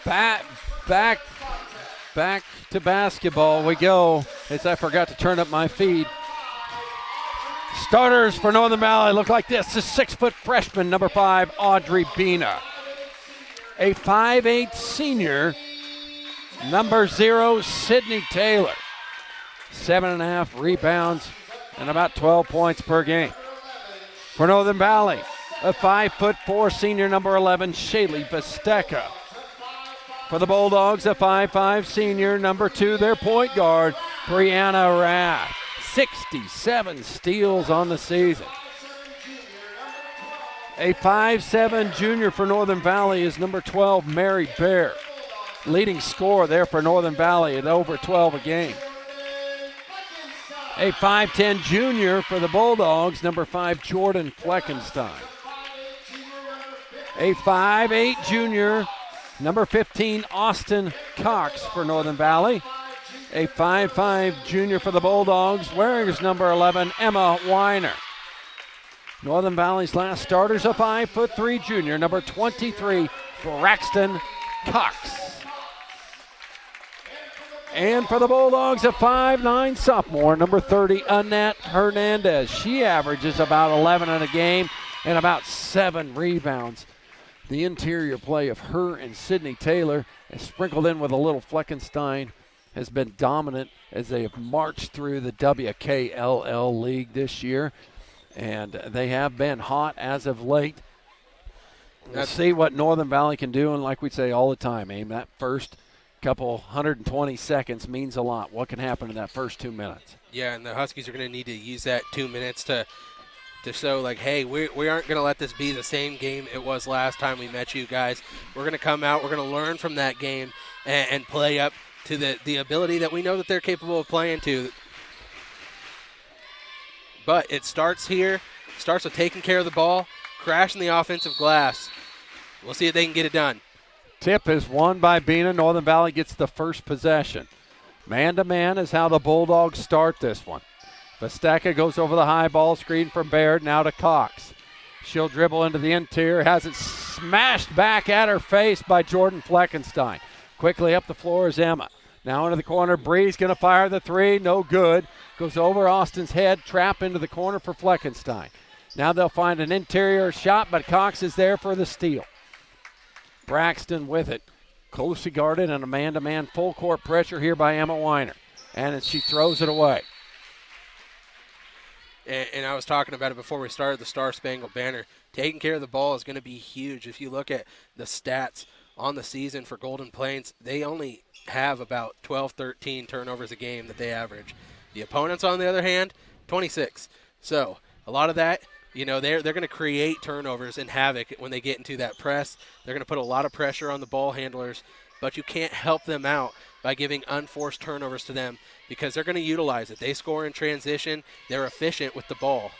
Back, back, back to basketball we go. As I forgot to turn up my feed. Starters for Northern Valley look like this. The 6-foot freshman, number 5, Audrey Bina. A 5'8 senior, number 0, Sydney Taylor. 7.5 rebounds and about 12 points per game. For Northern Valley, a 5'4 senior, number 11, Shaylee Besteca. For the Bulldogs, a 5'5 senior, number 2, their point guard, Brianna Rath. 67 steals on the season. A 5'7 junior for Northern Valley is number 12, Mary Bear. Leading scorer there for Northern Valley at over 12 a game. A 5'10 junior for the Bulldogs, number 5, Jordan Fleckenstein. A 5'8 junior, number 15, Austin Cox for Northern Valley. A 5'5 junior for the Bulldogs, wearing his number 11, Emma Weiner. Northern Valley's last starters, a 5'3 junior, number 23, Braxton Cox. And for the Bulldogs, a 5'9 sophomore, number 30, Annette Hernandez. She averages about 11 in a game and about 7 rebounds. The interior play of her and Sydney Taylor, sprinkled in with a little Fleckenstein, has been dominant as they have marched through the WKLL League this year. And they have been hot as of late. Let's see what Northern Valley can do. And like we say all the time, Aim, that first couple 120 seconds means a lot. What can happen in that first 2 minutes? Yeah, and the Huskies are going to need to use that 2 minutes to show, like, hey, we aren't going to let this be the same game it was last time we met you guys. We're going to come out. We're going to learn from that game and play up to the ability that we know that they're capable of playing to. But it starts here. Starts with taking care of the ball, crashing the offensive glass. We'll see if they can get it done. Tip is won by Bina. Northern Valley gets the first possession. Man-to-man is how the Bulldogs start this one. Besteca goes over the high ball screen from Baird, now to Cox. She'll dribble into the interior, has it smashed back at her face by Jordan Fleckenstein. Quickly up the floor is Emma. Now into the corner, Bree's going to fire the 3, no good. Goes over Austin's head, trap into the corner for Fleckenstein. Now they'll find an interior shot, but Cox is there for the steal. Braxton with it. Closely guarded and a man-to-man full court pressure here by Emma Weiner. And she throws it away. And I was talking about it before we started the Star Spangled Banner. Taking care of the ball is going to be huge. If you look at the stats on the season for Golden Plains, they only have about 12, 13 turnovers a game that they average. The opponents, on the other hand, 26. So a lot of that, they're going to create turnovers and havoc when they get into that press. They're going to put a lot of pressure on the ball handlers, but you can't help them out by giving unforced turnovers to them because they're going to utilize it. They score in transition. They're efficient with the ball.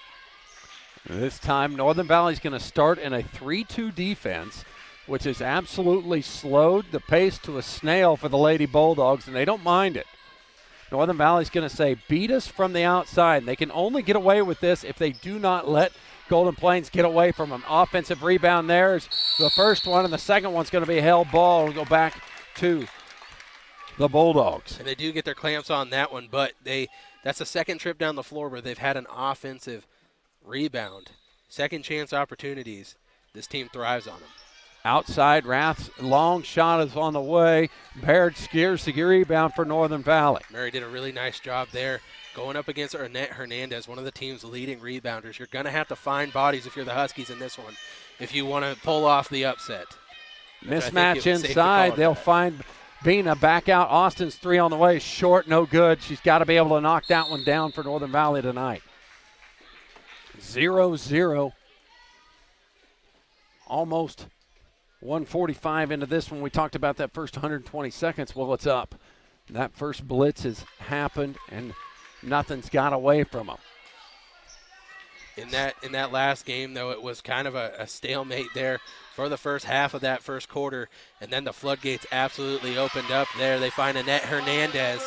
This time, Northern Valley's going to start in a 3-2 defense, which has absolutely slowed the pace to a snail for the Lady Bulldogs, and they don't mind it. Northern Valley's going to say, beat us from the outside. They can only get away with this if they do not let Golden Plains get away from them. Offensive rebound there is the first one, and the second one's going to be a held ball. It'll go back to the Bulldogs. And they do get their clamps on that one, but that's the second trip down the floor where they've had an offensive rebound. Second chance opportunities. This team thrives on them. Outside, Rath's long shot is on the way. Baird scares the rebound for Northern Valley. Mary did a really nice job there going up against Annette Hernandez, one of the team's leading rebounders. You're going to have to find bodies if you're the Huskies in this one if you want to pull off the upset. Mismatch inside. They'll find Bina back out. Austin's 3 on the way. Short, no good. She's got to be able to knock that one down for Northern Valley tonight. 0-0. Almost 1:45 into this one. We talked about that first 120 seconds. Well, it's up. That first blitz has happened, and nothing's got away from them. In that last game, though, it was kind of a stalemate there for the first half of that first quarter, and then the floodgates absolutely opened up there. They find Annette Hernandez.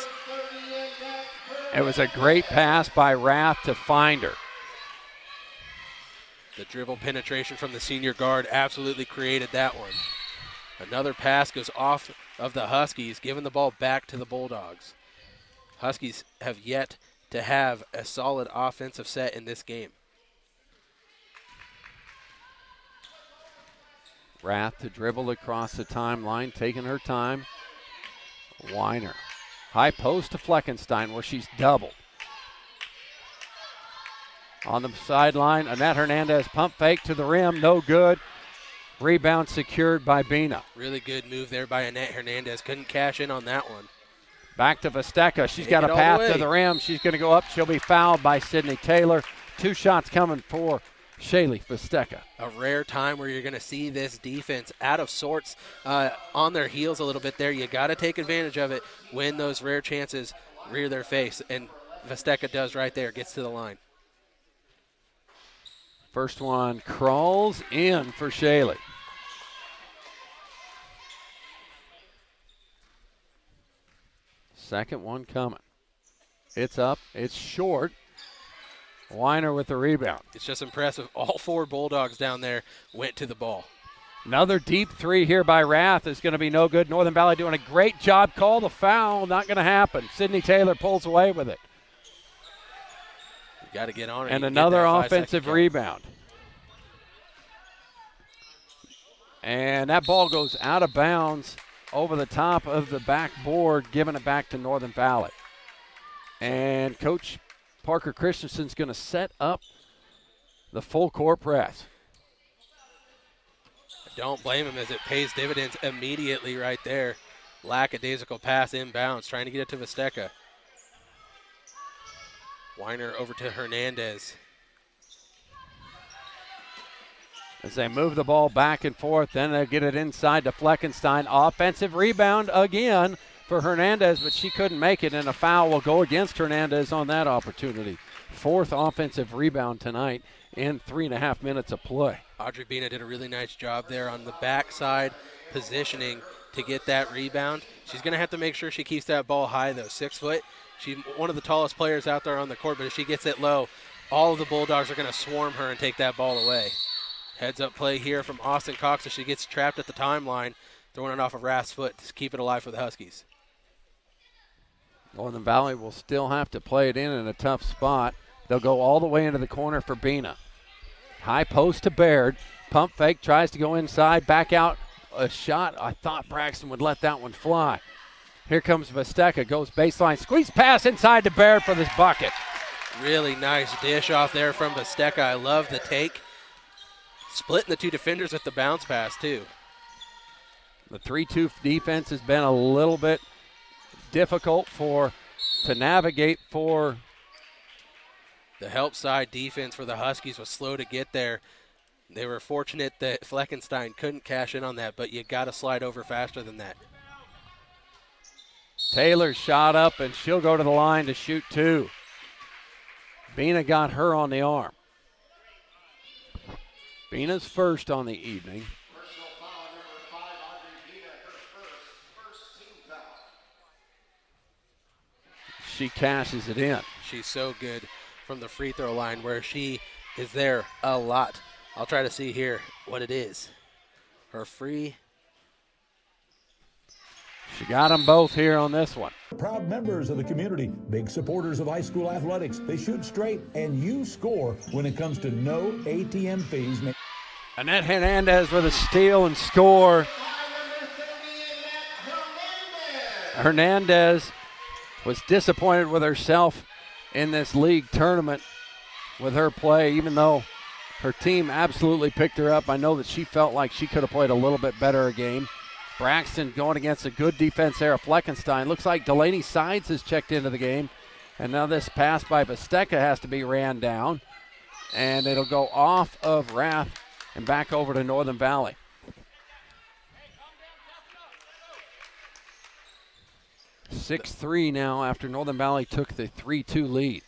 It was a great pass by Rath to find her. The dribble penetration from the senior guard absolutely created that one. Another pass goes off of the Huskies, giving the ball back to the Bulldogs. Huskies have yet to have a solid offensive set in this game. Rath to dribble across the timeline, taking her time. Weiner. High post to Fleckenstein where she's doubled. On the sideline, Annette Hernandez pump fake to the rim, no good. Rebound secured by Bina. Really good move there by Annette Hernandez. Couldn't cash in on that one. Back to Vesteca. She's Take got a it all path the way. to the rim. She's going to go up. She'll be fouled by Sydney Taylor. 2 shots coming for Shaylee Vesteca. A rare time where you're going to see this defense out of sorts, on their heels a little bit there. You got to take advantage of it when those rare chances rear their face, and Vesteca does right there, gets to the line. First one crawls in for Shaylee. Second one coming. It's up. It's short. Weiner with the rebound. It's just impressive. All 4 Bulldogs down there went to the ball. Another deep 3 here by Rath is going to be no good. Northern Valley doing a great job. Call the foul. Not going to happen. Sydney Taylor pulls away with it. You got to get on it. And You can get another that 5-second offensive count. rebound. And that ball goes out of bounds over the top of the backboard, giving it back to Northern Valley. And Coach Parker Christensen's going to set up the full court press. Don't blame him as it pays dividends immediately right there. Lackadaisical pass inbounds, trying to get it to Vesteca. Weiner over to Hernandez. As they move the ball back and forth, then they get it inside to Fleckenstein. Offensive rebound again for Hernandez, but she couldn't make it, and a foul will go against Hernandez on that opportunity. 4th offensive rebound tonight in 3.5 minutes of play. Audrey Bina did a really nice job there on the backside positioning to get that rebound. She's going to have to make sure she keeps that ball high, though. 6 foot. She's one of the tallest players out there on the court, but if she gets it low, all of the Bulldogs are going to swarm her and take that ball away. Heads up play here from Austin Cox as she gets trapped at the timeline, throwing it off of Rath's foot to keep it alive for the Huskies. Northern Valley will still have to play it in a tough spot. They'll go all the way into the corner for Bina. High post to Baird. Pump fake, tries to go inside, back out a shot. I thought Braxton would let that one fly. Here comes Vesteca, goes baseline, squeeze pass inside to Baird for this bucket. Really nice dish off there from Vesteca. I love the take. Splitting the 2 defenders with the bounce pass, too. The 3-2 defense has been a little bit difficult to navigate for the help side defense for the Huskies was slow to get there. They were fortunate that Fleckenstein couldn't cash in on that, but you got to slide over faster than that. Taylor's shot up, and she'll go to the line to shoot 2. Bina got her on the arm. Bina's first on the evening. Personal foul number 5, Audrey Bina, her first team foul. She cashes it in. She's so good from the free throw line where she is there a lot. I'll try to see here what it is. Her free. She got them both here on this one. Proud members of the community, big supporters of high school athletics. They shoot straight, and you score when it comes to no ATM fees. Annette Hernandez with a steal and score. Hernandez was disappointed with herself in this league tournament with her play, even though her team absolutely picked her up. I know that she felt like she could have played a little bit better a game. Braxton going against a good defense there of Fleckenstein. Looks like Delaney Sides has checked into the game. And now this pass by Vesteca has to be ran down. And it'll go off of Rath and back over to Northern Valley. Hey, 6-3 now after Northern Valley took the 3-2 lead.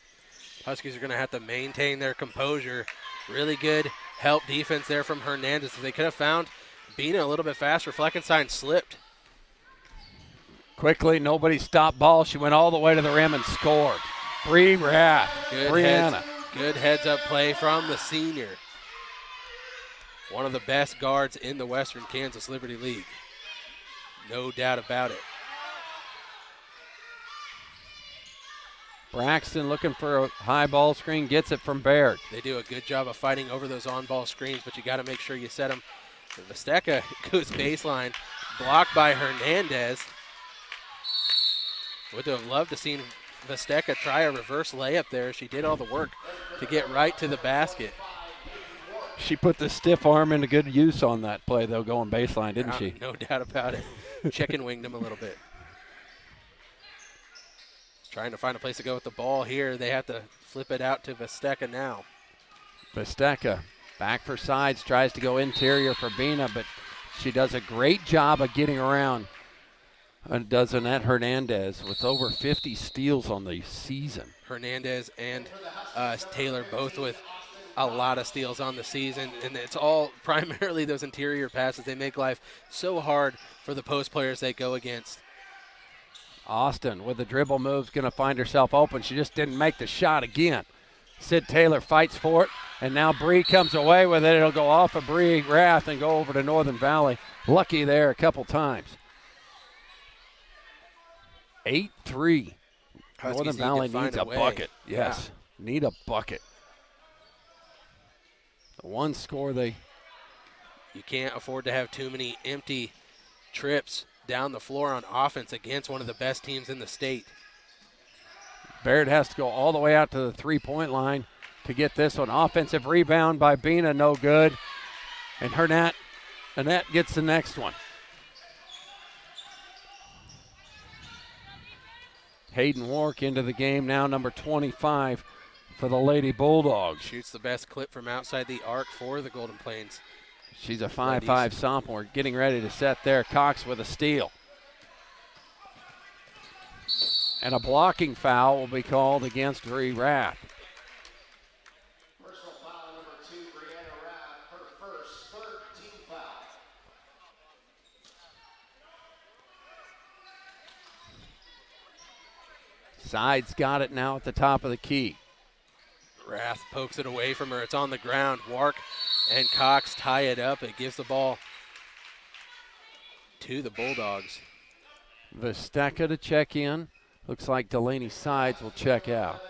Huskies are going to have to maintain their composure. Really good help defense there from Hernandez. If they could have found Bina a little bit faster, Fleckenstein slipped. Quickly, nobody stopped ball. She went all the way to the rim and scored. Bree Rath, Brianna. Good heads-up play from the senior. One of the best guards in the Western Kansas Liberty League. No doubt about it. Braxton looking for a high ball screen, gets it from Baird. They do a good job of fighting over those on-ball screens, but you got to make sure you set them. Vesteca goes baseline, blocked by Hernandez. Would have loved to seen Vesteca try a reverse layup there. She did all the work to get right to the basket. She put the stiff arm into good use on that play, though, going baseline, didn't she? No doubt about it. Chicken winged him a little bit. Trying to find a place to go with the ball here. They have to flip it out to Vesteca now. Vesteca back for sides, tries to go interior for Bina, but she does a great job of getting around. And does Annette Hernandez with over 50 steals on the season. Hernandez and Taylor both with a lot of steals on the season, and it's all primarily those interior passes. They make life so hard for the post players they go against. Austin with the dribble moves, going to find herself open. She just didn't make the shot again. Sid Taylor fights for it, and now Bree comes away with it. It'll go off of Bree Rath and go over to Northern Valley. Lucky there a couple times. 8-3. Northern Valley needs a bucket. Yes, need a bucket. The one score they... You can't afford to have too many empty trips down the floor on offense against one of the best teams in the state. Baird has to go all the way out to the three-point line to get this one. Offensive rebound by Bina, no good. And Annette gets the next one. Hayden Wark into the game now, number 25 for the Lady Bulldogs. Shoots the best clip from outside the arc for the Golden Plains. She's a 5'5" sophomore, getting ready to set there. Cox with a steal. And a blocking foul will be called against Bree Rath. Personal foul number 2, Brianna Rath, her first, third team foul. Sides got it now at the top of the key. Rath pokes it away from her. It's on the ground. Wark and Cox tie it up. It gives the ball to the Bulldogs. Vesteca to check in. Looks like Delaney Sides will check out.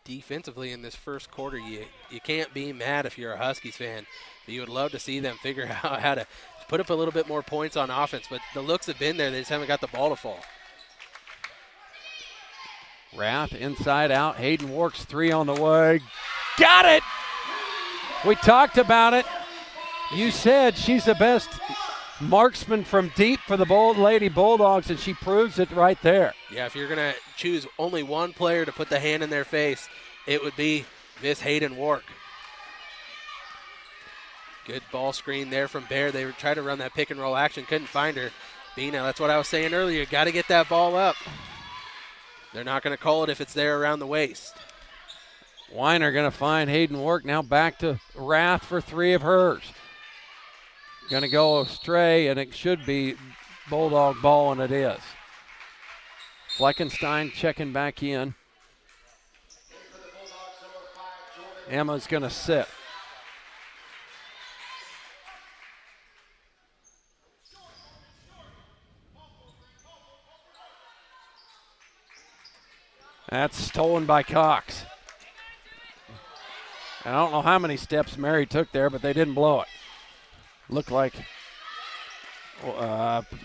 Defensively in this first quarter, you can't be mad if you're a Huskies fan. But you would love to see them figure out how to put up a little bit more points on offense. But the looks have been there. They just haven't got the ball to fall. Rath inside out. Hayden Wark's three on the way. Got it! We talked about it. You said she's the best marksman from deep for the Lady Bulldogs, and she proves it right there. Yeah, if you're going to choose only one player to put the hand in their face, it would be Miss Hayden Wark. Good ball screen there from Bear. They tried to run that pick and roll action, couldn't find her. Bina, that's what I was saying earlier. Got to get that ball up. They're not going to call it if it's there around the waist. Weiner going to find Hayden Wark. Now back to Rath for three of hers. Going to go astray, and it should be Bulldog ball, and it is. Fleckenstein checking back in. Emma's going to sit. That's stolen by Cox. I don't know how many steps Mary took there, but they didn't blow it. Looked like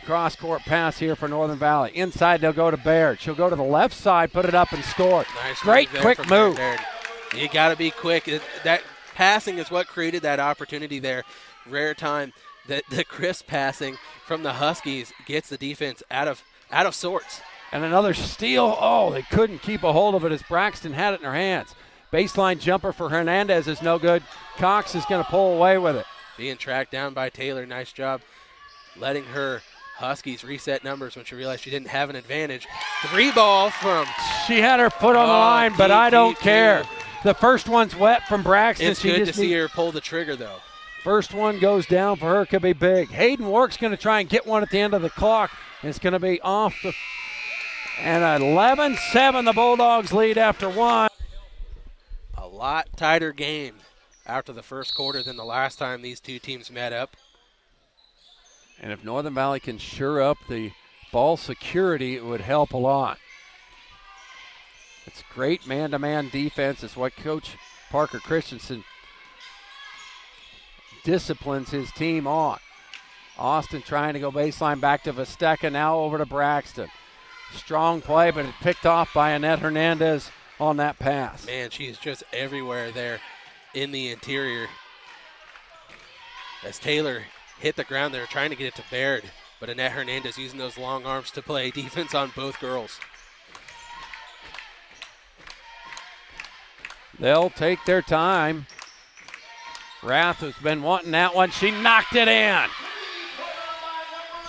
cross-court pass here for Northern Valley. Inside, they'll go to Baird. She'll go to the left side, put it up, and score. Nice Great quick move. Baird. You got to be quick. That passing is what created that opportunity there. Rare time that the crisp passing from the Huskies gets the defense out of sorts. And another steal. Oh, they couldn't keep a hold of it as Braxton had it in her hands. Baseline jumper for Hernandez is no good. Cox is going to pull away with it. Being tracked down by Taylor. Nice job letting her Huskies reset numbers when she realized she didn't have an advantage. Three ball from... She had her foot on the line, but I don't care. The first one's wet from Braxton. It's good to see her pull the trigger, though. First one goes down for her, could be big. Hayden Wark's going to try and get one at the end of the clock. It's going to be off the... And 11-7, the Bulldogs lead after one. A lot tighter game after the first quarter than the last time these two teams met up. And if Northern Valley can shore up the ball security, it would help a lot. It's great man-to-man defense. It's what Coach Parker Christensen disciplines his team on. Austin trying to go baseline back to Vesteca, now over to Braxton. Strong play, but it picked off by Annette Hernandez on that pass. Man, she's just everywhere there in the interior. As Taylor hit the ground there trying to get it to Baird, but Annette Hernandez using those long arms to play defense on both girls. They'll take their time. Rath has been wanting that one. She knocked it in.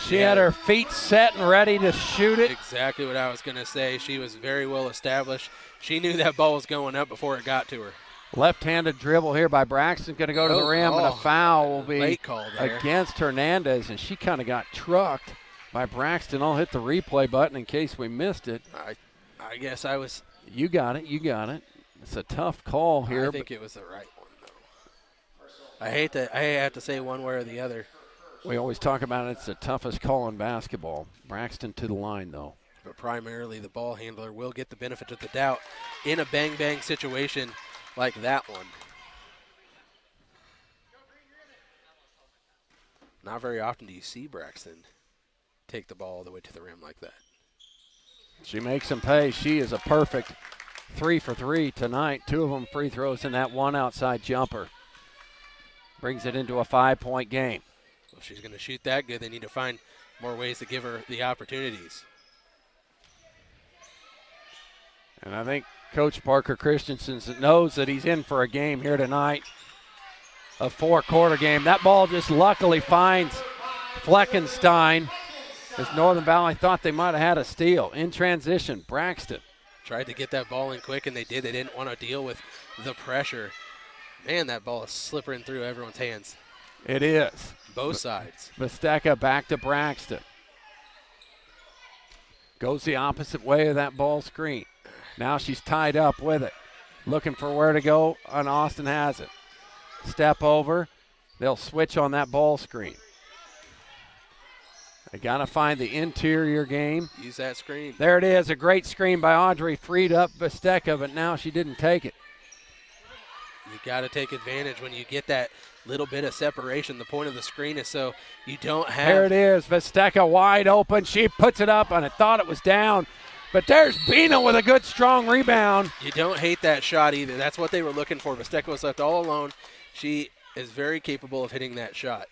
She had her feet set and ready to shoot it. Exactly what I was going to say. She was very well established. She knew that ball was going up before it got to her. Left-handed dribble here by Braxton. Going to go to the rim, and a foul will be against Hernandez. And she kind of got trucked by Braxton. I'll hit the replay button in case we missed it. I guess I was. You got it. You got it. It's a tough call here. I think it was the right one, though. I hate to say one way or the other. We always talk about it's the toughest call in basketball. Braxton to the line, though. But primarily the ball handler will get the benefit of the doubt in a bang-bang situation like that one. Not very often do you see Braxton take the ball all the way to the rim like that. She makes him pay. She is a perfect 3 for 3 tonight. 2 of them free throws and that one outside jumper. Brings it into a 5-point game. Well, if she's going to shoot that good, they need to find more ways to give her the opportunities. And I think Coach Parker Christensen knows that he's in for a game here tonight, a 4-quarter game. That ball just luckily finds Fleckenstein, as Northern Valley thought they might have had a steal. In transition, Braxton. Tried to get that ball in quick, and they did. They didn't want to deal with the pressure. Man, that ball is slipping through everyone's hands. It is. Both sides. Vesteca back to Braxton. Goes the opposite way of that ball screen. Now she's tied up with it. Looking for where to go, and Austin has it. Step over. They'll switch on that ball screen. They got to find the interior game. Use that screen. There it is. A great screen by Audrey. Freed up Vesteca, but now she didn't take it. You got to take advantage when you get that little bit of separation. The point of the screen is so you don't have. There it is. Vesteca wide open. She puts it up, and I thought it was down. But there's Bina with a good, strong rebound. You don't hate that shot either. That's what they were looking for. Vesteca was left all alone. She is very capable of hitting that shot.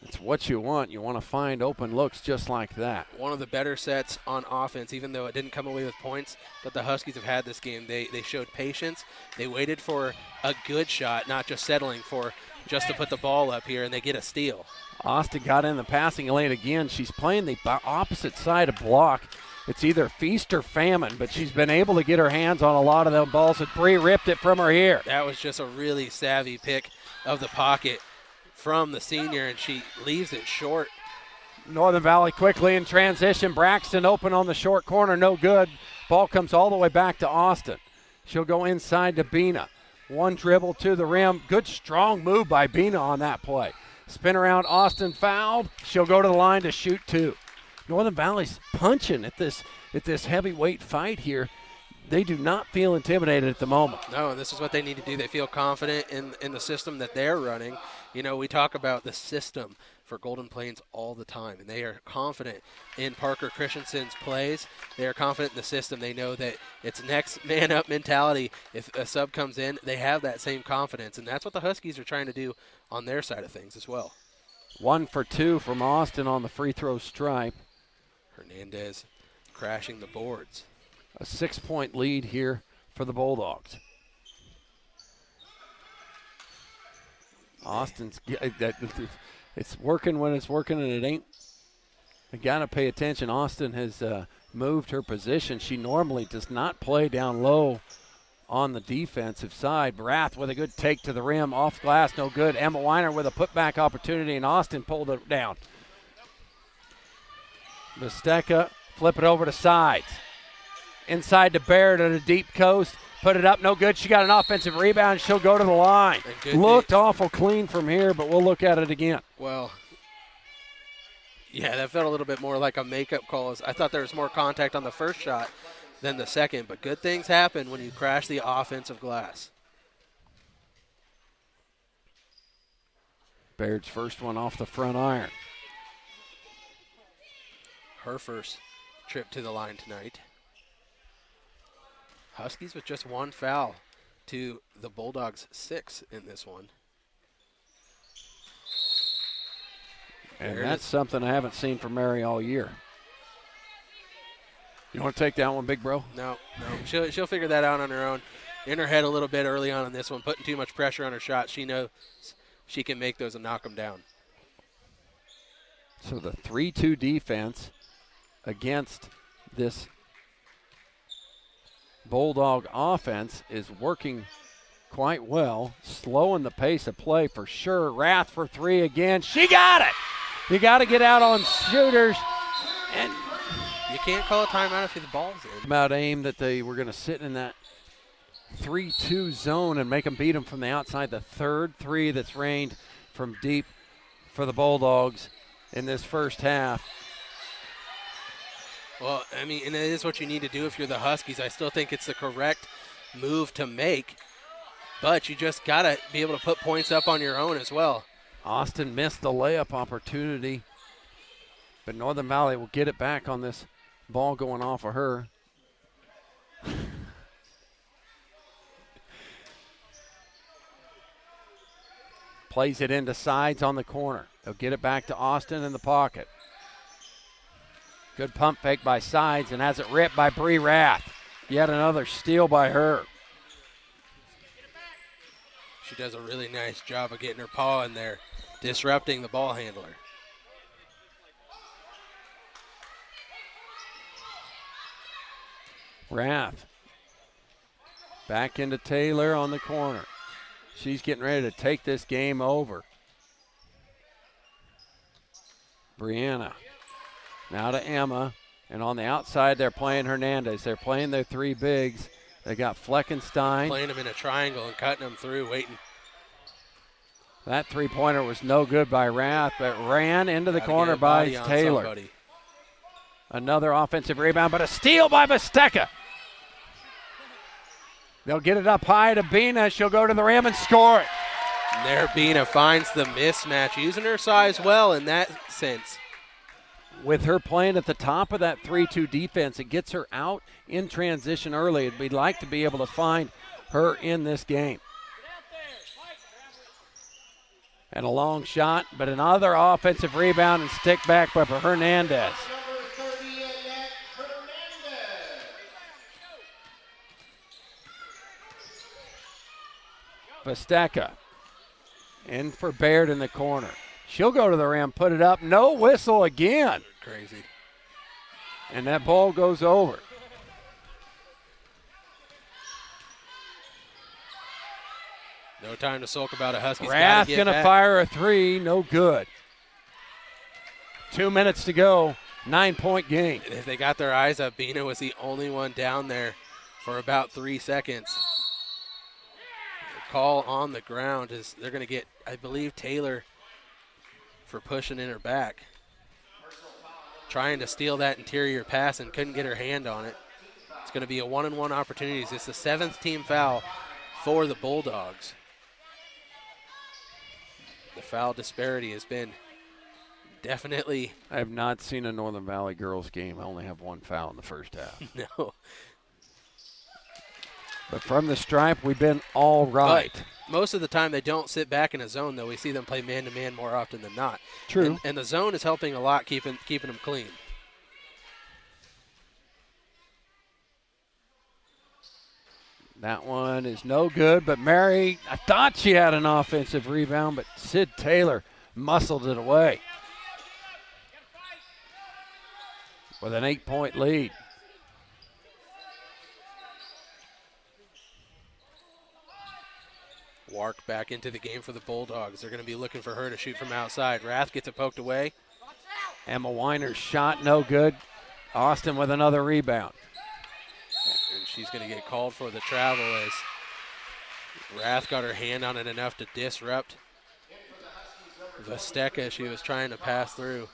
It's what you want. You want to find open looks just like that. One of the better sets on offense, even though it didn't come away with points, that the Huskies have had this game. They showed patience. They waited for a good shot, not just settling for just to put the ball up here, and they get a steal. Austin got in the passing lane again. She's playing the opposite side of block. It's either feast or famine, but she's been able to get her hands on a lot of them balls, and Bree ripped it from her here. That was just a really savvy pick of the pocket from the senior, and she leaves it short. Northern Valley quickly in transition. Braxton open on the short corner, no good. Ball comes all the way back to Austin. She'll go inside to Bina. One dribble to the rim. Good strong move by Bina on that play. Spin around, Austin fouled. She'll go to the line to shoot 2. Northern Valley's punching at this heavyweight fight here. They do not feel intimidated at the moment. No, and this is what they need to do. They feel confident in the system that they're running. You know, we talk about the system for Golden Plains all the time, and they are confident in Parker Christensen's plays. They are confident in the system. They know that it's next man up mentality. If a sub comes in, they have that same confidence, and that's what the Huskies are trying to do on their side of things as well. 1 for 2 from Austin on the free throw stripe. Hernandez crashing the boards. A 6-point lead here for the Bulldogs. Austin's it's working when it's working, and it ain't. You got to pay attention. Austin has moved her position. She normally does not play down low on the defensive side. Rath with a good take to the rim, off glass, no good. Emma Weiner with a putback opportunity, and Austin pulled it down. Vesteca flip it over to sides. Inside to Barrett at a deep coast. Put it up, no good. She got an offensive rebound. She'll go to the line. Looked awful clean from here, but we'll look at it again. Well, yeah, that felt a little bit more like a makeup call. I thought there was more contact on the first shot than the second, but good things happen when you crash the offensive glass. Baird's first one off the front iron. Her first trip to the line tonight. Huskies with just one foul to the Bulldogs 6 in this one. And that's something I haven't seen from Mary all year. You want to take that one, big bro? No. She'll figure that out on her own. In her head a little bit early on in this one, putting too much pressure on her shot. She knows she can make those and knock them down. So the 3-2 defense against this Bulldog offense is working quite well, slowing the pace of play for sure. Rath for three again. She got it! You got to get out on shooters. And you can't call a timeout if the ball's in. About aim that they were going to sit in that 3-2 zone and make them beat them from the outside. The third three that's rained from deep for the Bulldogs in this first half. Well, I mean, and it is what you need to do if you're the Huskies. I still think it's the correct move to make, but you just got to be able to put points up on your own as well. Austin missed the layup opportunity, but Northern Valley will get it back on this ball going off of her. Plays it into Sides on the corner. They'll get it back to Austin in the pocket. Good pump fake by Sides and has it ripped by Bree Rath. Yet another steal by her. She does a really nice job of getting her paw in there, disrupting the ball handler. Rath back into Taylor on the corner. She's getting ready to take this game over. Brianna now to Emma, and on the outside they're playing Hernandez. They're playing their three bigs. They got Fleckenstein. Playing them in a triangle and cutting them through, waiting. That three-pointer was no good by Rath, but ran into the corner by Taylor. Somebody. Another offensive rebound, but a steal by Vesteka. They'll get it up high to Bina. She'll go to the rim and score it. And there Bina finds the mismatch, using her size well in that sense. With her playing at the top of that 3-2 defense, it gets her out in transition early. We'd like to be able to find her in this game. And a long shot, but another offensive rebound and stick back by Hernandez. Vesteka in for Baird in the corner. She'll go to the rim, put it up, no whistle again. Crazy. And that ball goes over. No time to sulk about a Huskies. Rath gonna fire a three, no good. 2 minutes to go, 9-point game. If they got their eyes up, Bina was the only one down there for about 3 seconds. The call on the ground is they're gonna get, I believe, Taylor for pushing in her back. Trying to steal that interior pass and couldn't get her hand on it. It's going to be a 1-on-1 opportunity. It's the 7th team foul for the Bulldogs. The foul disparity has been definitely. I have not seen a Northern Valley girls game. I only have one foul in the first half. No. But from the stripe, we've been all right. But most of the time they don't sit back in a zone, though. We see them play man-to-man more often than not. True. And the zone is helping a lot, keeping them clean. That one is no good, but Mary, I thought she had an offensive rebound, but Sid Taylor muscled it away with an 8-point lead. Wark back into the game for the Bulldogs. They're going to be looking for her to shoot from outside. Rath gets it poked away. Emma Weiner's shot, no good. Austin with another rebound. And she's going to get called for the travel as Rath got her hand on it enough to disrupt Vesteka. She was trying to pass through.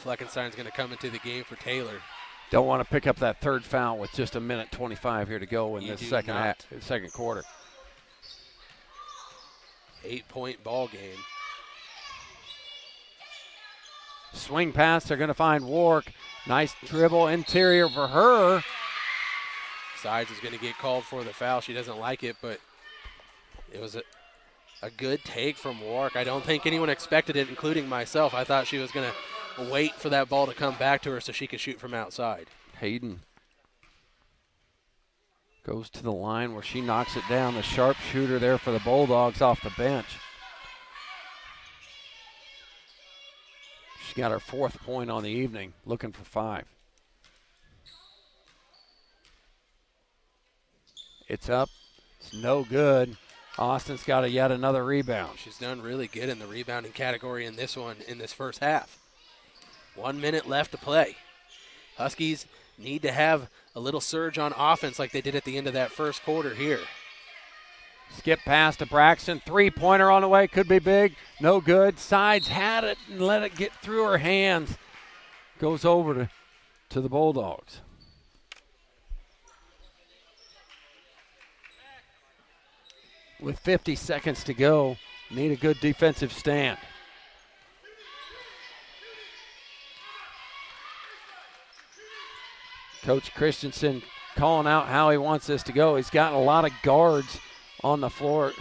Fleckenstein's going to come into the game for Taylor. Don't want to pick up that third foul with just a minute 25 here to go in this second quarter. 8-point ball game. Swing pass, they're going to find Wark. Nice dribble interior for her. Sides is going to get called for the foul. She doesn't like it, but it was a good take from Wark. I don't think anyone expected it, including myself. I thought she was going to wait for that ball to come back to her so she could shoot from outside. Hayden goes to the line where she knocks it down. The sharpshooter there for the Bulldogs off the bench. She got her 4th point on the evening, looking for 5. It's up. It's no good. Austin's got yet another rebound. She's done really good in the rebounding category in this one, in this first half. 1 minute left to play. Huskies need to have a little surge on offense like they did at the end of that first quarter here. Skip pass to Braxton. 3-pointer on the way. Could be big. No good. Sides had it and let it get through her hands. Goes over to the Bulldogs. With 50 seconds to go, need a good defensive stand. Coach Christensen calling out how he wants this to go. He's got a lot of guards on the floor.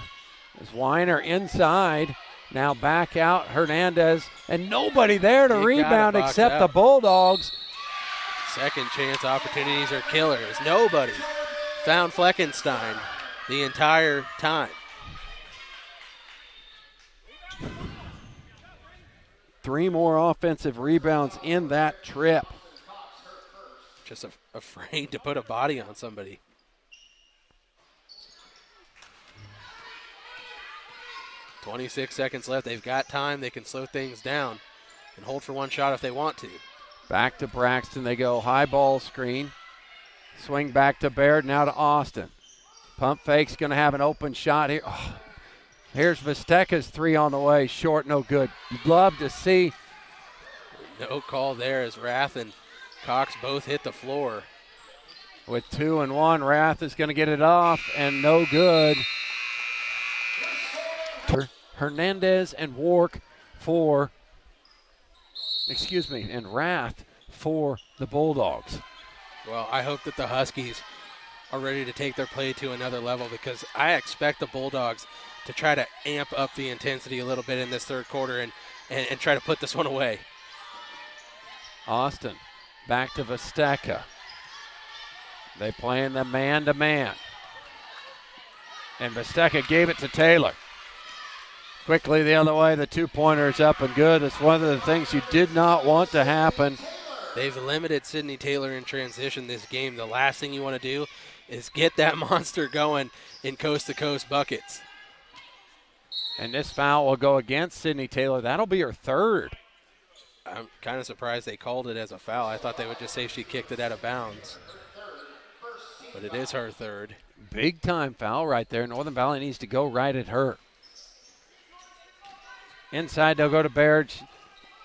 As Weiner inside, now back out, Hernandez, and nobody there to rebound except the Bulldogs. Second chance opportunities are killers. Nobody found Fleckenstein the entire time. 3 more offensive rebounds in that trip. Just afraid to put a body on somebody. .26 seconds left. They've got time. They can slow things down and hold for one shot if they want to. Back to Braxton. They go high ball screen. Swing back to Baird, now to Austin. Pump fake's going to have an open shot here. Oh, here's Vesteka's 3 on the way. Short, no good. You'd love to see. No call there as Rath and Cox both hit the floor. With 2 and 1, Rath is going to get it off, and no good. Hernandez and Wark and Rath for the Bulldogs. Well, I hope that the Huskies are ready to take their play to another level, because I expect the Bulldogs to try to amp up the intensity a little bit in this third quarter and try to put this one away. Austin back to Vesteka. They playing the man-to-man. And Vesteka gave it to Taylor. Quickly the other way, the 2-pointer is up and good. It's one of the things you did not want to happen. They've limited Sydney Taylor in transition this game. The last thing you want to do is get that monster going in coast-to-coast buckets. And this foul will go against Sydney Taylor. That'll be her 3rd. I'm kind of surprised they called it as a foul. I thought they would just say she kicked it out of bounds. But it is her 3rd. Big time foul right there. Northern Valley needs to go right at her. Inside, they'll go to Baird.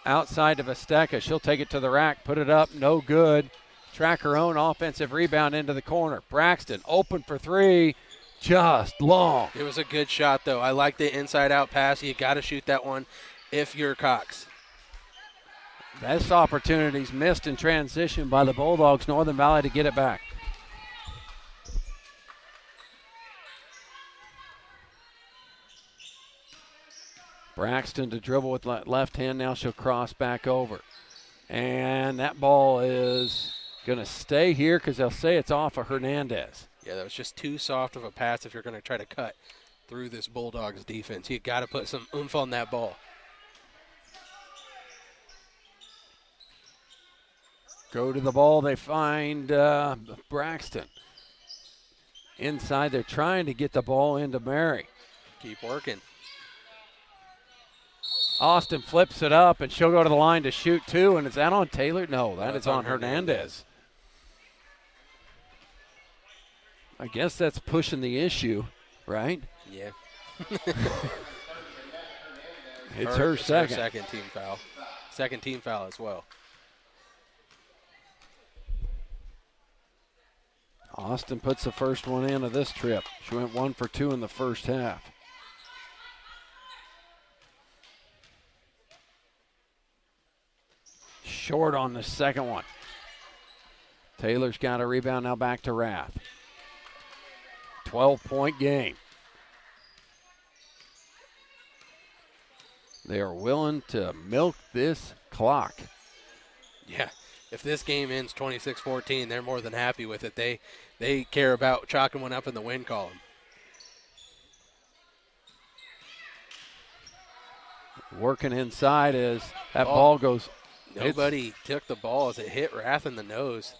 Outside to Vesteka. She'll take it to the rack, put it up, no good. Track her own offensive rebound into the corner. Braxton open for 3, just long. It was a good shot, though. I like the inside-out pass. You got to shoot that one if you're Cox. Best opportunities missed in transition by the Bulldogs. Northern Valley to get it back. Braxton to dribble with left hand. Now she'll cross back over. And that ball is going to stay here because they'll say it's off of Hernandez. Yeah, that was just too soft of a pass if you're going to try to cut through this Bulldogs defense. You got to put some oomph on that ball. Go to the ball. They find Braxton. Inside, they're trying to get the ball into Mary. Keep working. Austin flips it up, and she'll go to the line to shoot two. And is that on Taylor? No, that is on Hernandez. I guess that's pushing the issue, right? Yeah. It's her second. Her second team foul. Second team foul as well. Austin puts the first one in of this trip. She went 1 for 2 in the first half. Short on the second one. Taylor's got a rebound, now back to Rath. 12-point game. They are willing to milk this clock. Yeah. If this game ends 26-14, they're more than happy with it. They care about chalking one up in the win column. Working inside as that ball goes. Nobody took the ball as it hit Rath in the nose.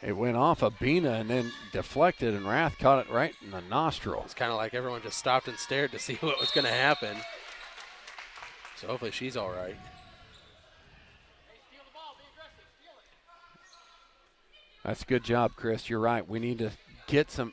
It went off of Bina and then deflected, and Rath caught it right in the nostril. It's kind of like everyone just stopped and stared to see what was going to happen. So hopefully she's all right. That's a good job, Chris. You're right. We need to get some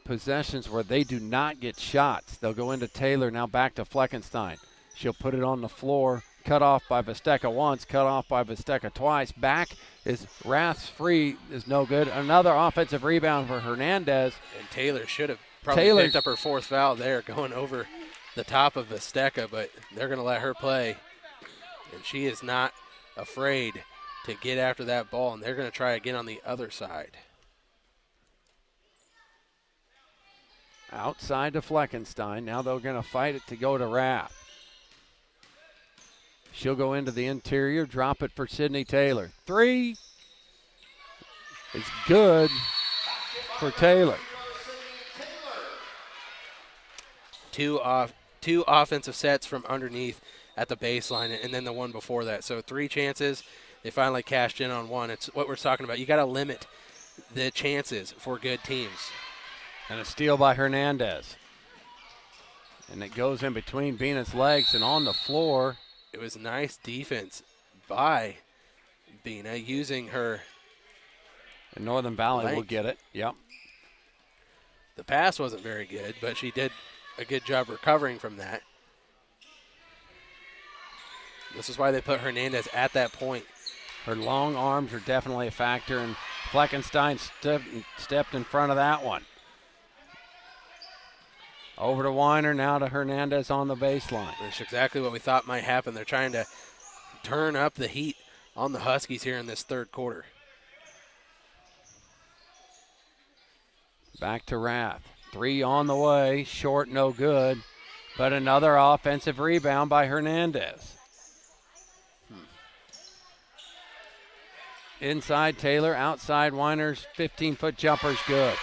possessions where they do not get shots. They'll go into Taylor, now back to Fleckenstein. She'll put it on the floor. Cut off by Vesteca once, cut off by Vesteca twice. Back is Rath's free, is no good. Another offensive rebound for Hernandez. And Taylor should have probably picked up her fourth foul there, going over the top of Vesteca, but they're going to let her play. And she is not afraid to get after that ball, and they're going to try again on the other side. Outside to Fleckenstein. Now they're going to fight it to go to Rath. She'll go into the interior, drop it for Sydney Taylor. Three is good for Taylor. Two offensive sets from underneath at the baseline, and then the one before that. So 3 chances. They finally cashed in on one. It's what we're talking about. You got to limit the chances for good teams. And a steal by Hernandez. And it goes in between Bina's legs and on the floor. It was nice defense by Bina using her. And Northern Valley length. will get it. Yep. The pass wasn't very good, but she did a good job recovering from that. This is why they put Hernandez at that point. Her long arms are definitely a factor, and Fleckenstein stepped in front of that one. Over to Weiner, now to Hernandez on the baseline. That's exactly what we thought might happen. They're trying to turn up the heat on the Huskies here in this third quarter. Back to Rath. 3 on the way, short, no good. But another offensive rebound by Hernandez. Inside Taylor, outside Weiner's 15-foot jumper's good.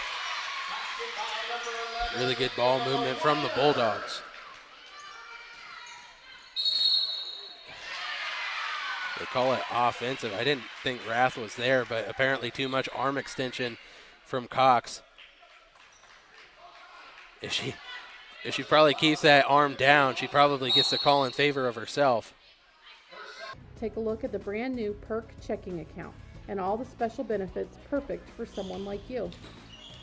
Really good ball movement from the Bulldogs. They call it offensive. I didn't think Rath was there, but apparently too much arm extension from Cox. If she probably keeps that arm down, she probably gets the call in favor of herself. Take a look at the brand new Perk checking account and all the special benefits perfect for someone like you.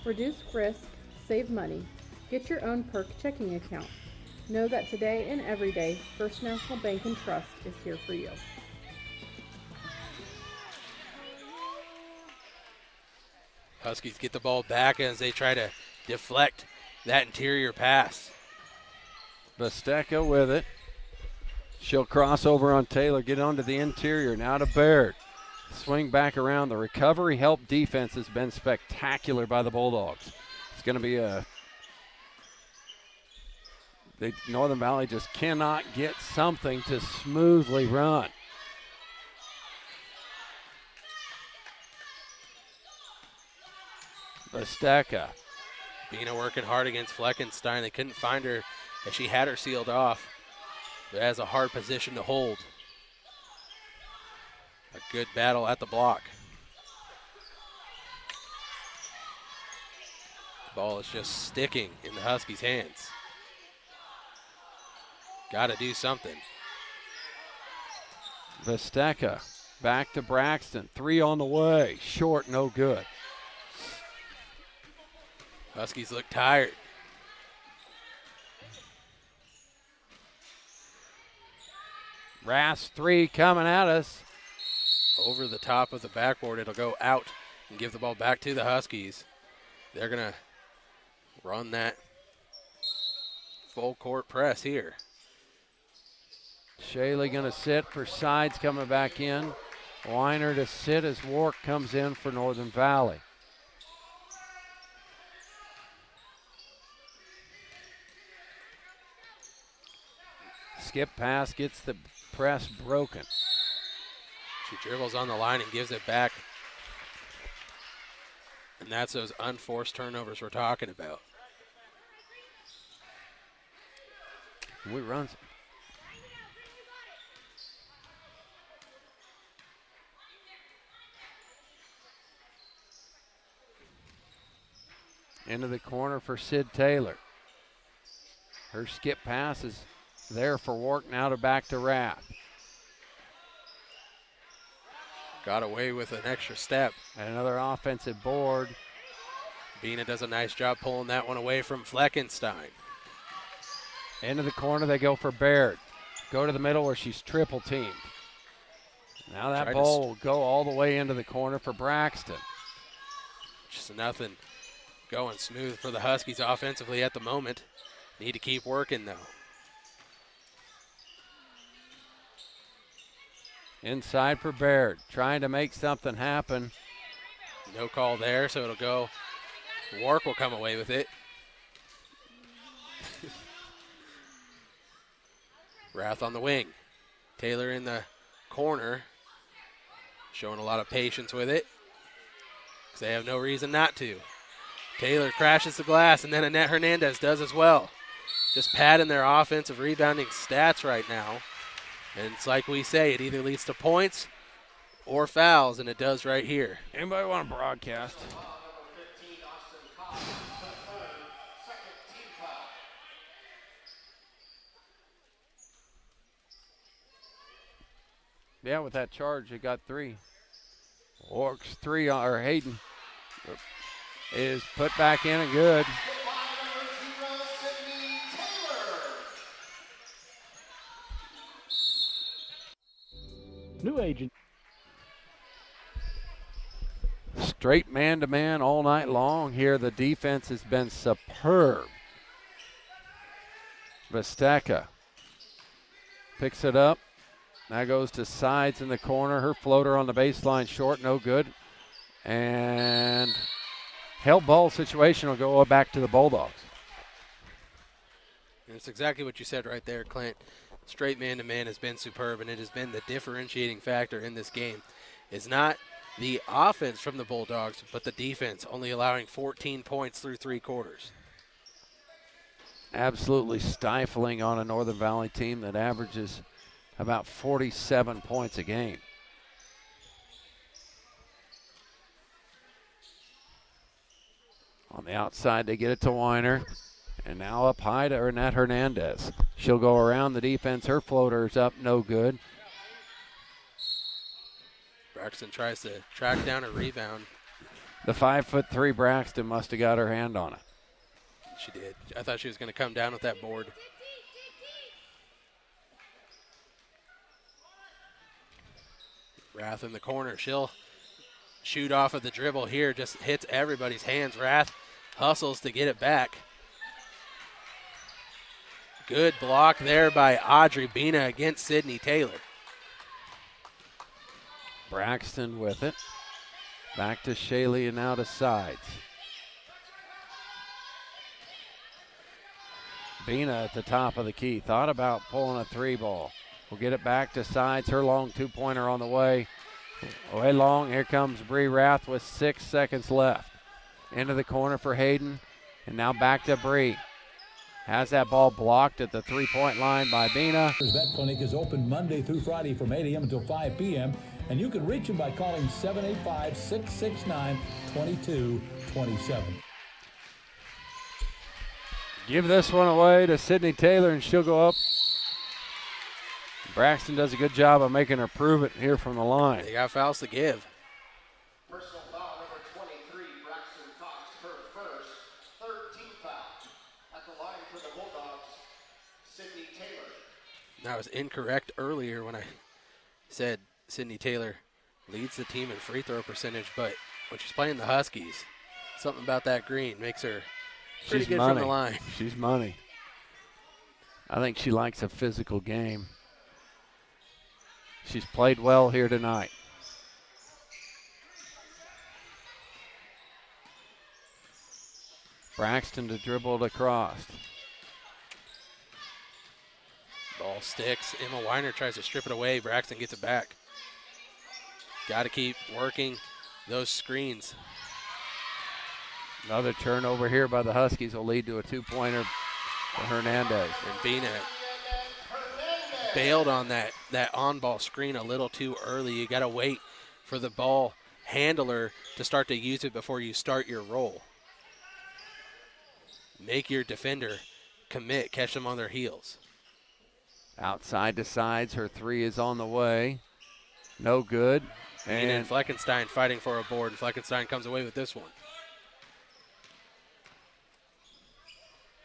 Reduce risk, save money, get your own Perk checking account. Know that today and every day, First National Bank and Trust is here for you. Huskies get the ball back as they try to deflect that interior pass. Vesteca with it. She'll cross over on Taylor, get onto the interior, now to Baird. Swing back around. The recovery help defense has been spectacular by the Bulldogs. It's going to be Northern Valley just cannot get something to smoothly run. Vesteca. Bina working hard against Fleckenstein. They couldn't find her as she had her sealed off. But has a hard position to hold. A good battle at the block. The ball is just sticking in the Huskies' hands. Got to do something. Vesteca back to Braxton. 3 on the way. Short, no good. Huskies look tired. Rass 3 coming at us. Over the top of the backboard. It'll go out and give the ball back to the Huskies. They're going to run that full court press here. Shaley going to sit for Sides coming back in. Weiner to sit as Wark comes in for Northern Valley. Skip pass gets the press broken. She dribbles on the line and gives it back. And that's those unforced turnovers we're talking about. We runs. Into the corner for Sid Taylor. Her skip pass is there for Wark, now to back to Rath. Got away with an extra step. And another offensive board. Bina does a nice job pulling that one away from Fleckenstein. Into the corner, they go for Baird. Go to the middle where she's triple teamed. Now that ball will go all the way into the corner for Braxton. Just nothing going smooth for the Huskies offensively at the moment. Need to keep working though. Inside for Baird, trying to make something happen. No call there, so it'll go. Wark will come away with it. Rath on the wing. Taylor in the corner. Showing a lot of patience with it, because they have no reason not to. Taylor crashes the glass, and then Annette Hernandez does as well. Just padding their offensive rebounding stats right now. And it's like we say, it either leads to points or fouls, and it does right here. Anybody want to broadcast? Yeah, with that charge, they got 3. Wark's 3, or Hayden is put back in and good. New agent. Straight man-to-man all night long here. The defense has been superb. Vesteca picks it up. Now goes to Sides in the corner. Her floater on the baseline short, no good. And held ball situation will go back to the Bulldogs. And it's exactly what you said right there, Clint. Straight man-to-man has been superb, and it has been the differentiating factor in this game. It's not the offense from the Bulldogs, but the defense, only allowing 14 points through 3 quarters. Absolutely stifling on a Northern Valley team that averages about 47 points a game. On the outside, they get it to Weiner. And now up high to Annette Hernandez. She'll go around the defense. Her floater's up, no good. Braxton tries to track down a rebound. The 5'3" Braxton must have got her hand on it. She did. I thought she was going to come down with that board. Rath in the corner. She'll shoot off of the dribble here. Just hits everybody's hands. Rath hustles to get it back. Good block there by Audrey Bina against Sydney Taylor. Braxton with it. Back to Shaley and now to Sides. Bina at the top of the key. Thought about pulling a 3 ball. We'll get it back to Sides. Her long 2-pointer on the way. Way long. Here comes Bree Rath with 6 seconds left. Into the corner for Hayden. And now back to Bree. Has that ball blocked at the 3-point line by Bina. Vet Clinic is open Monday through Friday from 8 a.m. until 5 p.m. And you can reach them by calling 785-669-2227. Give this one away to Sydney Taylor, and she'll go up Braxton does a good job of making her prove it here from the line. They got fouls to give. Personal foul number 23, Braxton Cox, her first, 13th foul. At the line for the Bulldogs, Sydney Taylor. I was incorrect earlier when I said Sydney Taylor leads the team in free throw percentage, but when she's playing the Huskies, something about that green makes her pretty She's good money. from the line. She's money. I think she likes a physical game. She's played well here tonight. Braxton to dribble it across. Ball sticks. Emma Weiner tries to strip it away. Braxton gets it back. Got to keep working those screens. Another turnover here by the Huskies will lead to a two-pointer for Hernandez. And Bina bailed on that on-ball screen a little too early. You got to wait for the ball handler to start to use it before you start your roll. Make your defender commit, catch them on their heels. Outside to sides, her three is on the way. No good. And Fleckenstein fighting for a board, and Fleckenstein comes away with this one.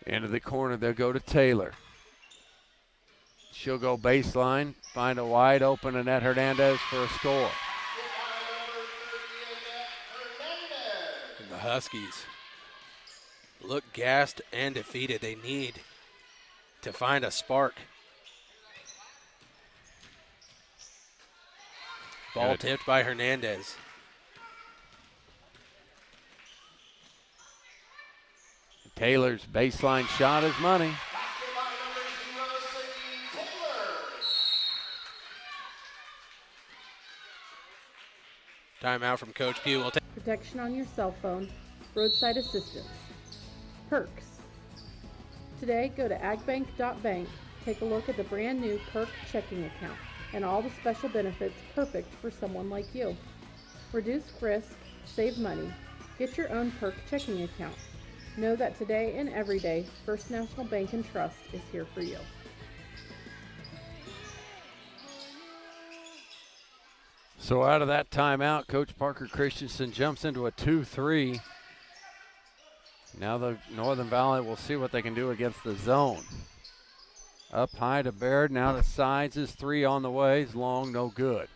Into the corner, they'll go to Taylor. She'll go baseline, find a wide open Annette Hernandez for a score. And the Huskies look gassed and defeated. They need to find a spark. Ball tipped by Hernandez. Taylor's baseline shot is money. Timeout from Coach Pugh. Protection on your cell phone, roadside assistance, perks. Today, go to agbank.bank, take a look at the brand new Perk checking account and all the special benefits perfect for someone like you. Reduce risk, save money, get your own Perk checking account. Know that today and every day, First National Bank and Trust is here for you. So out of that timeout, Coach Parker Christensen jumps into a 2-3. Now the Northern Valley will see what they can do against the zone. Up high to Baird, now to sides, is three on the way, is long, no good.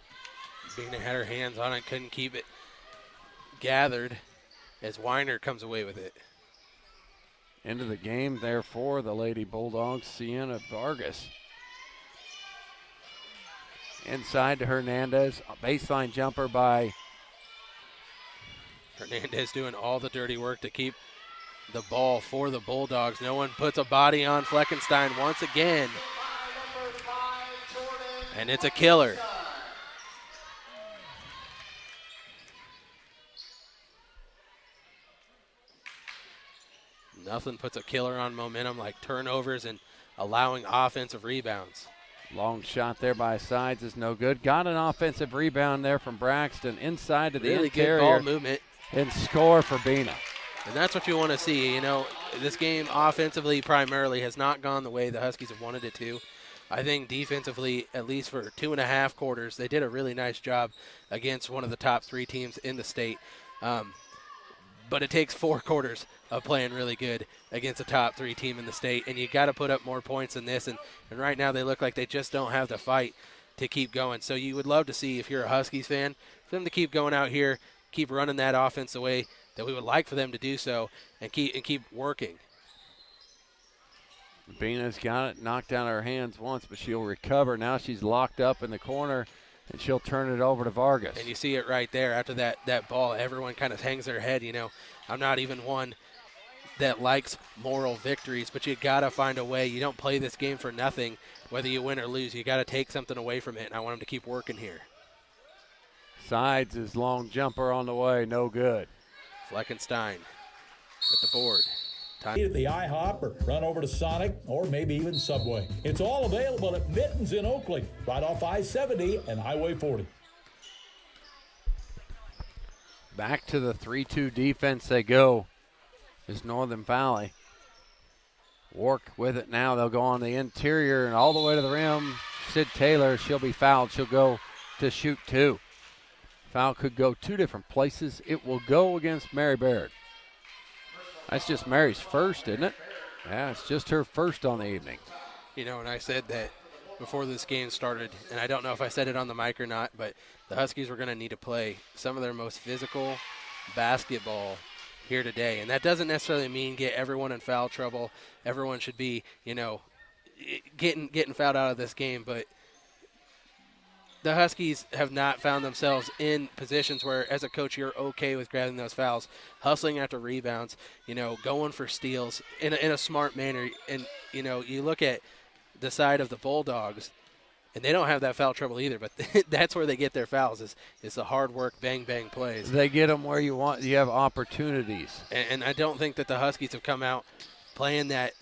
Bina had her hands on it, couldn't keep it gathered as Weiner comes away with it. Into the game, therefore, the Lady Bulldogs, Sienna Vargas. Inside to Hernandez, a baseline jumper by Hernandez doing all the dirty work to keep the ball for the Bulldogs. No one puts a body on Fleckenstein once again. And it's a killer. Nothing puts a killer on momentum like turnovers and allowing offensive rebounds. long shot there by sides is no good. Got an offensive rebound there from Braxton inside to the Really interior. good ball movement. And score for Bina. And that's what you want to see. You know, this game offensively primarily has not gone the way the Huskies have wanted it to. I think defensively, at least for 2.5 quarters, they did a really nice job against one of the top 3 teams in the state. But it takes 4 quarters of playing really good against a top 3 team in the state, and you got to put up more points than this. And right now they look like they just don't have the fight to keep going. So you would love to see, if you're a Huskies fan, for them to keep going out here, keep running that offense the way that we would like for them to do so, and keep working. Bina's got it knocked out of her hands once, but she'll recover. Now she's locked up in the corner, and she'll turn it over to Vargas. And you see it right there after that ball. Everyone kind of hangs their head. You know, I'm not even one that likes moral victories, but you got to find a way. You don't play this game for nothing, whether you win or lose. You got to take something away from it, and I want them to keep working here. Sides is long jumper on the way, no good. Fleckenstein with the board. Eat at the IHOP or run over to Sonic or maybe even Subway. It's all available at Mittens in Oakley, right off I-70 and Highway 40. Back to the 3-2 defense they go is Northern Valley. Work with it now. They'll go on the interior and all the way to the rim. Sid Taylor, she'll be fouled. She'll go to shoot 2. Foul could go 2 different places. It will go against Mary Baird. That's just Mary's first, isn't it? Yeah, it's just her first on the evening. You know, and I said that before this game started, and I don't know if I said it on the mic or not, but the Huskies were going to need to play some of their most physical basketball here today. And that doesn't necessarily mean get everyone in foul trouble. Everyone should be, you know, getting fouled out of this game. But the Huskies have not found themselves in positions where, as a coach, you're okay with grabbing those fouls, hustling after rebounds, you know, going for steals in a smart manner. And, you know, you look at the side of the Bulldogs, and they don't have that foul trouble either, but that's where they get their fouls is the hard work, bang, bang plays. They get them where you want. You have opportunities. And I don't think that the Huskies have come out playing that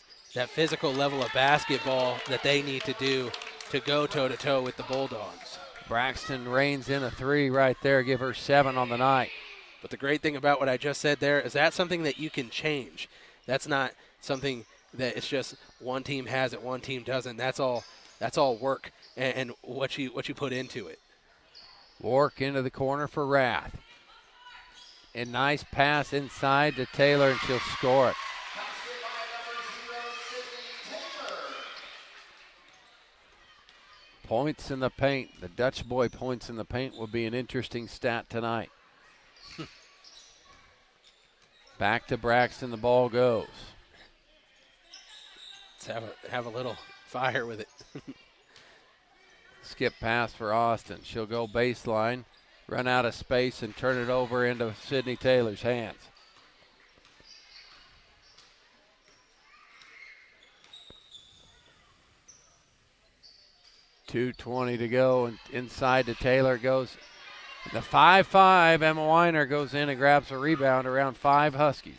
physical level of basketball that they need to do to go toe-to-toe with the Bulldogs. Braxton reins in a 3 right there, give her 7 on the night. But the great thing about what I just said there is that's something that you can change. That's not something that it's just one team has it, one team doesn't. That's all work and what you put into it. Wark into the corner for Rath. A nice pass inside to Taylor, and she'll score it. Points in the paint. The Dutch boy points in the paint will be an interesting stat tonight. Back to Braxton, the ball goes. Let's have a little fire with it. Skip pass for Austin. She'll go baseline, run out of space, and turn it over into Sydney Taylor's hands. .220 to go, and inside to Taylor goes. The 5-5, Emma Weiner goes in and grabs a rebound, around 5 Huskies.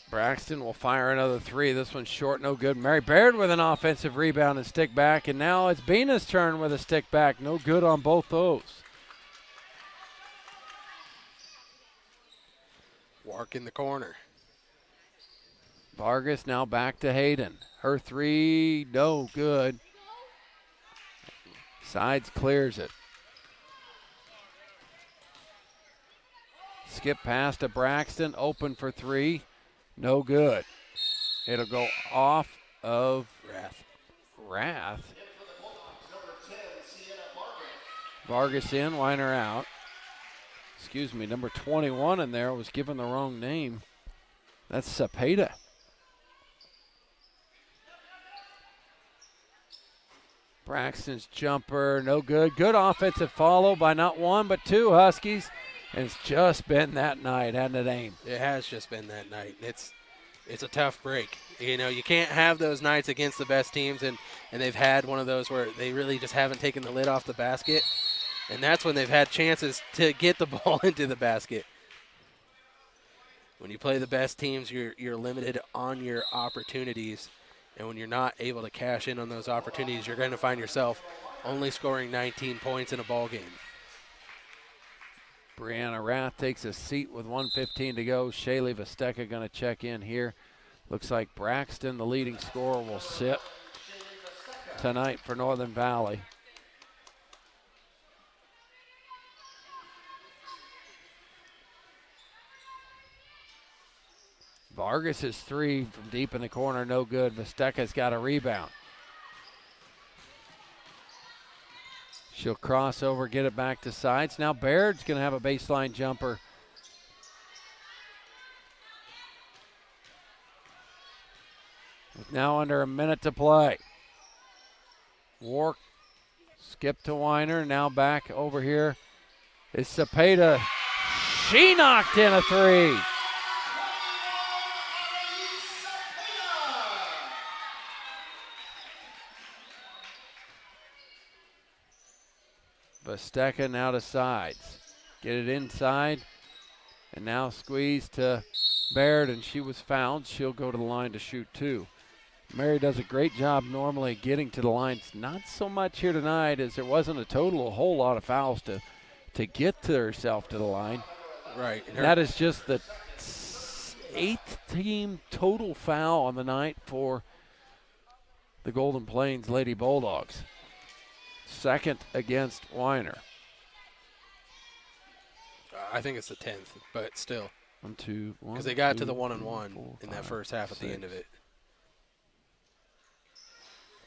Braxton will fire another 3. This one's short, no good. Mary Baird with an offensive rebound and stick back, and now it's Bina's turn with a stick back. No good on both those. Wark in the corner. Vargas now back to Hayden. Her 3, no good. Sides clears it. Skip pass to Braxton, open for 3. No good. It'll go off of Rath. Vargas in, Weiner out. Excuse me, number 21 in there was given the wrong name. That's Cepeda. Braxton's jumper, no good. Good offensive follow by not 1 but 2 Huskies. And it's just been that night, hasn't it, Aim? It has just been that night. It's a tough break. You know, you can't have those nights against the best teams, and they've had one of those where they really just haven't taken the lid off the basket. And that's when they've had chances to get the ball into the basket. When you play the best teams, you're limited on your opportunities. And when you're not able to cash in on those opportunities, you're going to find yourself only scoring 19 points in a ball game. Brianna Rath takes a seat with 1:15 to go. Shaylee Vesteka going to check in here. Looks like Braxton, the leading scorer, will sit tonight for Northern Valley. Vargas' 3 from deep in the corner, no good. Vesteka's got a rebound. She'll cross over, get it back to sides. Now Baird's going to have a baseline jumper. With now under a minute to play. Wark, skip to Weiner, now back over here is Cepeda. She knocked in a 3. Vesteka now to sides. Get it inside. And now squeeze to Baird, and she was fouled. She'll go to the line to shoot 2. Mary does a great job normally getting to the line. Not so much here tonight, as there wasn't a whole lot of fouls to get to herself to the line. Right. And that is just the 8th team total foul on the night for the Golden Plains Lady Bulldogs. Second against Weiner. I think it's the 10th, but still. 1, 2, 1. Because they got to the 2, 1-1 4, in that 5, first half at the 6. end of it.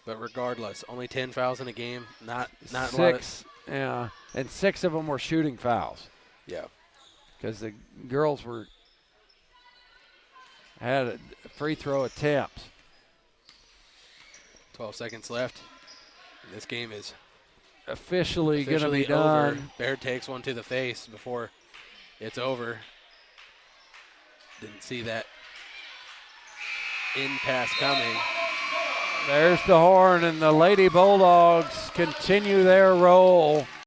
But regardless, only 10 fouls in a game. Not a lot of, 6, yeah. And 6 of them were shooting fouls. yeah. Because the girls had free throw attempts. 12 seconds left. And this game is Officially going to be officially over. done. Baird takes one to the face before it's over. Didn't see that in pass coming. There's the horn, and the Lady Bulldogs continue their roll.